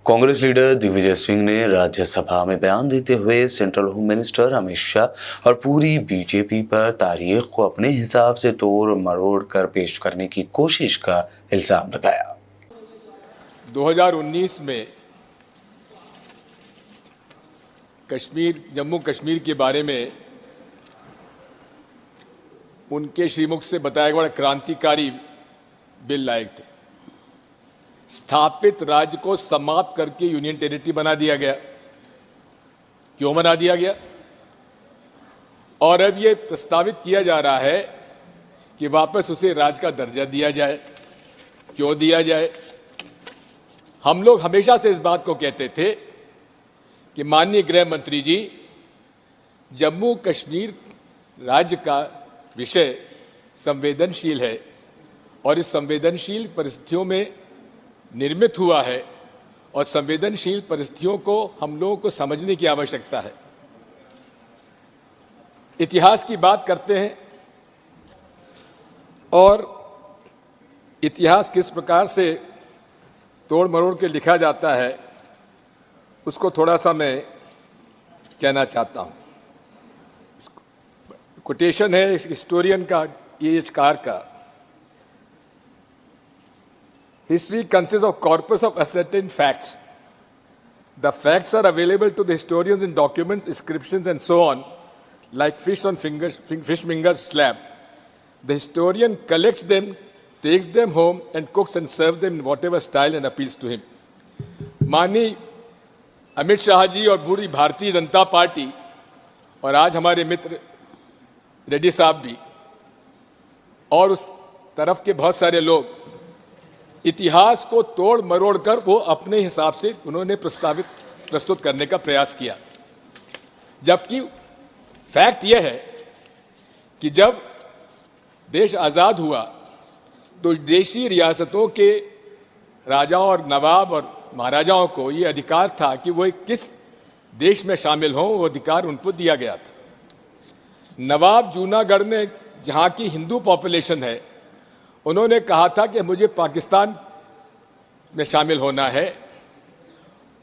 Congress leader Digvijay Singh ने राज्यसभा में बयान देते हुए central home minister Amit Shah और पूरी बीजेपी पर तारीख को अपने हिसाब से तोड़ मरोड़ कर पेश करने की कोशिश का इल्जाम लगाया। 2019 में जम्मू कश्मीर के बारे में उनके श्रीमुख से बताया गया क्रांतिकारी बिल लाए थे। स्थापित राज्य को समाप्त करके यूनियन टेरिटरी बना दिया गया। क्यों बना दिया गया? और अब ये प्रस्तावित किया जा रहा है कि वापस उसे राज्य का दर्जा दिया जाए। क्यों दिया जाए? हम लोग हमेशा से इस बात को कहते थे कि माननीय गृह मंत्री जी, जम्मू कश्मीर राज्य का विषय संवेदनशील है और इस संवेदनशील परिस्थितियों में निर्मित हुआ है और संवेदनशील परिस्थितियों को हम लोगों को समझने की आवश्यकता है। इतिहास की बात करते हैं और इतिहास किस प्रकार से तोड़ मरोड़ के लिखा जाता है उसको थोड़ा सा मैं कहना चाहता हूं। कोटेशन है हिस्टोरियन का, E.H. कार का। History consists of corpus of ascertained facts. The facts are available to the historians in documents, inscriptions, and so on, like fish on fishmonger's slab. The historian collects them, takes them home, and cooks and serves them in whatever style and appeals to him. माननीय अमित शाह जी और पूरी Bharatiya Janata party और आज हमारे मित्र रेड्डी साहब भी और उस तरफ के बहुत सारे लोग इतिहास को तोड़ मरोड़ कर वो अपने हिसाब से उन्होंने प्रस्तुत करने का प्रयास किया। जबकि फैक्ट यह है कि जब देश आज़ाद हुआ तो देशी रियासतों के राजाओं और नवाब और महाराजाओं को ये अधिकार था कि वो किस देश में शामिल हों, वो अधिकार उनको दिया गया था। नवाब जूनागढ़ में जहाँ की हिंदू पॉपुलेशन है, उन्होंने कहा था कि मुझे पाकिस्तान में शामिल होना है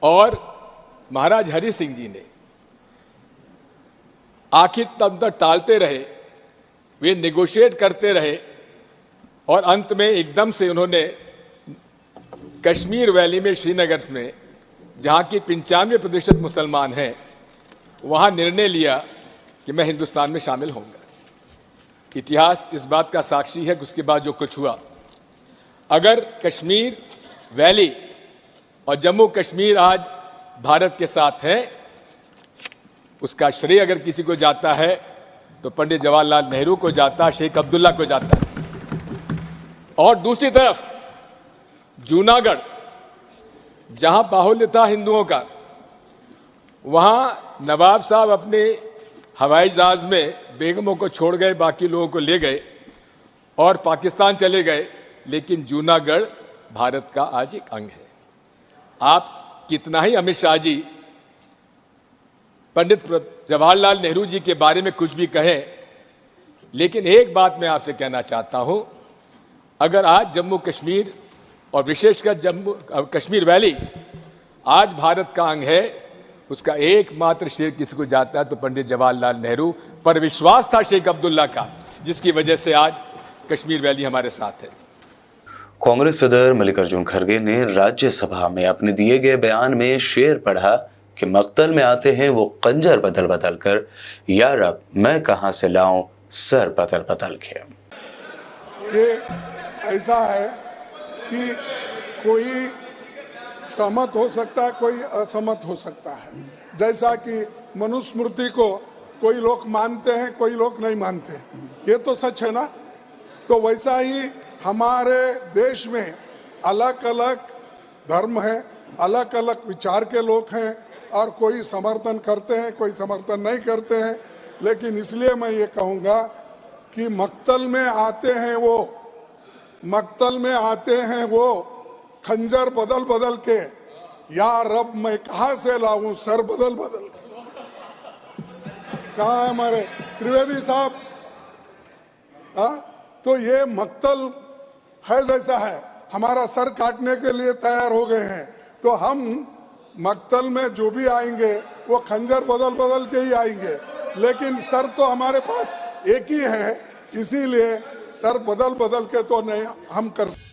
और महाराज हरि सिंह जी ने आखिर तब तक टालते रहे, वे नेगोशिएट करते रहे और अंत में एकदम से उन्होंने कश्मीर वैली में श्रीनगर में जहाँ की 95% मुसलमान हैं, वहाँ निर्णय लिया कि मैं हिंदुस्तान में शामिल होऊंगा। इतिहास इस बात का साक्षी है कि उसके बाद जो कुछ हुआ, अगर कश्मीर वैली और जम्मू कश्मीर आज भारत के साथ है, उसका श्रेय अगर किसी को जाता है तो पंडित जवाहरलाल नेहरू को जाता है, शेख अब्दुल्ला को जाता है। और दूसरी तरफ जूनागढ़ जहां बाहुल्य था हिंदुओं का, वहां नवाब साहब अपने हवाई जहाज में बेगमों को छोड़ गए, बाकी लोगों को ले गए और पाकिस्तान चले गए, लेकिन जूनागढ़ भारत का आज एक अंग है। आप कितना ही अमित शाह जी पंडित जवाहरलाल नेहरू जी के बारे में कुछ भी कहें, लेकिन एक बात मैं आपसे कहना चाहता हूं, अगर आज जम्मू कश्मीर और विशेषकर जम्मू कश्मीर वैली आज भारत का अंग है, उसका एकमात्र श्रेय किसी को जाता है तो पंडित जवाहरलाल नेहरू पर विश्वास था शेख अब्दुल्ला का, जिसकी वजह से आज कश्मीर वैली हमारे साथ है। कांग्रेस सदर मल्लिकार्जुन खड़गे ने राज्यसभा में अपने दिए गए बयान में शेर पढ़ा कि मक्तल में आते हैं वो खंजर बदल बदल कर, या रब मैं कहां से लाऊं सर बदल बदल के। ये ऐसा है कि कोई सहमत हो सकता है, कोई असहमत हो सकता है। जैसा कि मनुस्मृति को कोई लोग मानते हैं, कोई लोग नहीं मानते, ये तो सच है ना। तो वैसा ही हमारे देश में अलग अलग धर्म है, अलग अलग विचार के लोग हैं और कोई समर्थन करते हैं, कोई समर्थन नहीं करते हैं। लेकिन इसलिए मैं ये कहूँगा कि मक्तल में आते हैं वो खंजर बदल बदल के, या रब मैं कहाँ से लाऊं सर बदल बदल। कहाँ है हमारे त्रिवेदी साहब? तो ये मक्तल है, जैसा है हमारा सर काटने के लिए तैयार हो गए हैं। तो हम मक्तल में जो भी आएंगे वो खंजर बदल बदल के ही आएंगे, लेकिन सर तो हमारे पास एक ही है, इसीलिए सर बदल बदल के तो नहीं हम कर सकते।